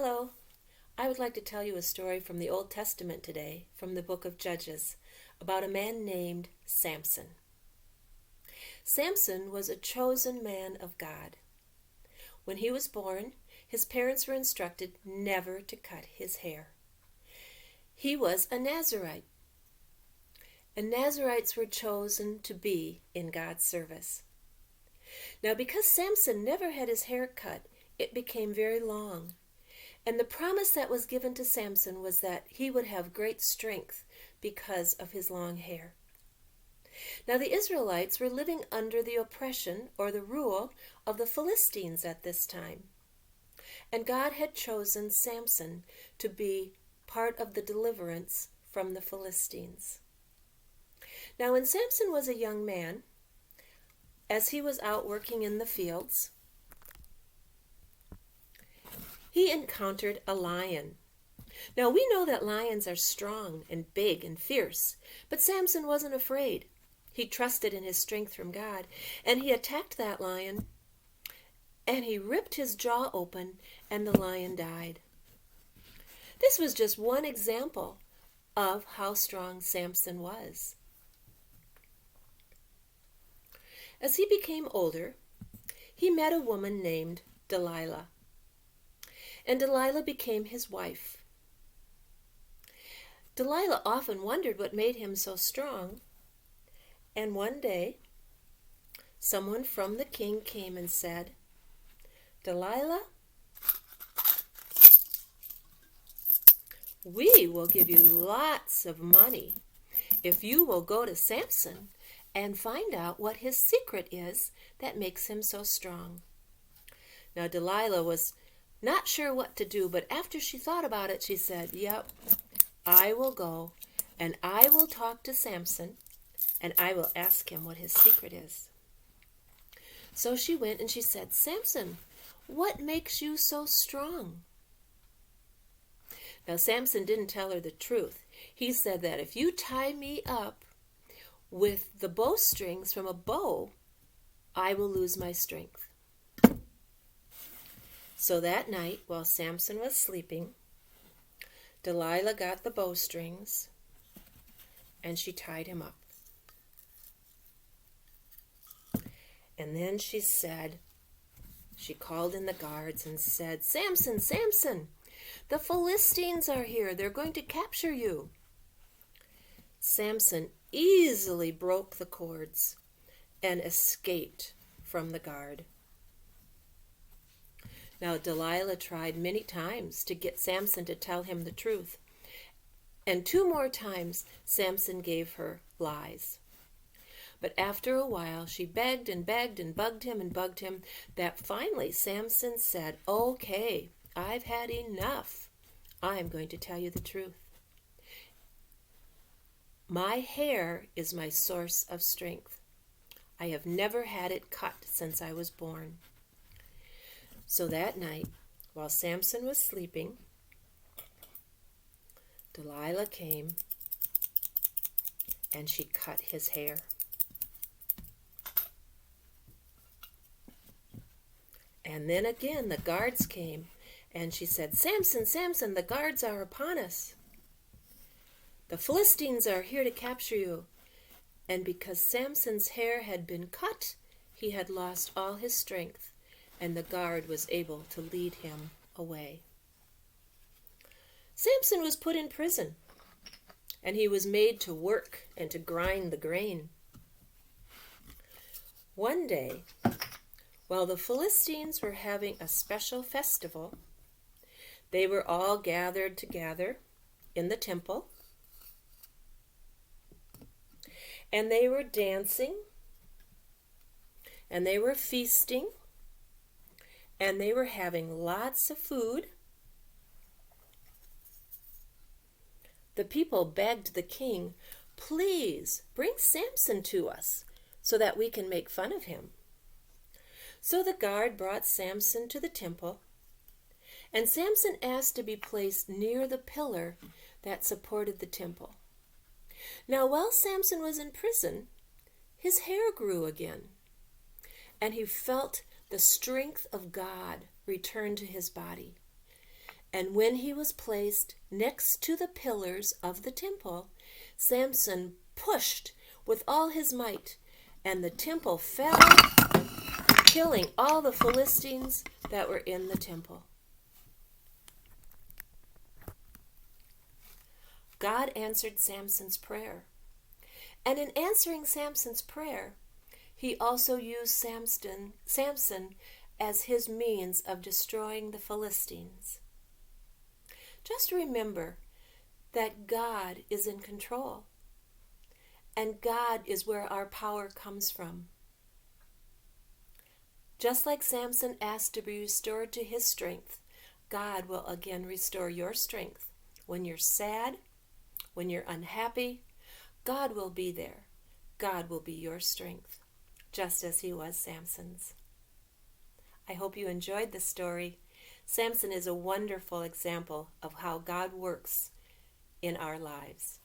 Hello. I would like to tell you a story from the Old Testament today, from the book of Judges, about a man named Samson. Samson was a chosen man of God. When he was born, his parents were instructed never to cut his hair. He was a Nazirite, and Nazirites were chosen to be in God's service. Now, because Samson never had his hair cut, it became very long. And the promise that was given to Samson was that he would have great strength because of his long hair. Now the Israelites were living under the oppression or the rule of the Philistines at this time. And God had chosen Samson to be part of the deliverance from the Philistines. Now when Samson was a young man, as he was out working in the fields, he encountered a lion. Now we know that lions are strong and big and fierce, but Samson wasn't afraid. He trusted in his strength from God, and he attacked that lion, and he ripped his jaw open, and the lion died. This was just one example of how strong Samson was. As he became older, he met a woman named Delilah. And Delilah became his wife. Delilah often wondered what made him so strong. And one day, someone from the king came and said, "Delilah, we will give you lots of money if you will go to Samson and find out what his secret is that makes him so strong." Now Delilah was not sure what to do, but after she thought about it, she said, "Yep, I will go, and I will talk to Samson, and I will ask him what his secret is." So she went and she said, "Samson, what makes you so strong?" Now Samson didn't tell her the truth. He said that if you tie me up with the bowstrings from a bow, I will lose my strength. So that night, while Samson was sleeping, Delilah got the bowstrings and she tied him up. And then she called in the guards and said, "Samson, Samson, the Philistines are here. They're going to capture you." Samson easily broke the cords and escaped from the guard. Now Delilah tried many times to get Samson to tell him the truth. And 2 more times Samson gave her lies. But after a while she begged and begged and bugged him that finally Samson said, "Okay, I've had enough. I'm going to tell you the truth. My hair is my source of strength. I have never had it cut since I was born." So that night, while Samson was sleeping, Delilah came and she cut his hair. And then again the guards came and she said, "Samson, Samson, the guards are upon us. The Philistines are here to capture you." And because Samson's hair had been cut, he had lost all his strength, and the guard was able to lead him away. Samson was put in prison, and he was made to work and to grind the grain. One day, while the Philistines were having a special festival, they were all gathered together in the temple, and they were dancing, and they were feasting, and they were having lots of food. The people begged the king, "Please bring Samson to us so that we can make fun of him." So the guard brought Samson to the temple, and Samson asked to be placed near the pillar that supported the temple. Now while Samson was in prison, his hair grew again, and he felt the strength of God return to his body. And when he was placed next to the pillars of the temple, Samson pushed with all his might, and the temple fell, killing all the Philistines that were in the temple. God answered Samson's prayer. And in answering Samson's prayer, he also used Samson as his means of destroying the Philistines. Just remember that God is in control, and God is where our power comes from. Just like Samson asked to be restored to his strength, God will again restore your strength. When you're sad, when you're unhappy, God will be there. God will be your strength, just as he was Samson's. I hope you enjoyed the story. Samson is a wonderful example of how God works in our lives.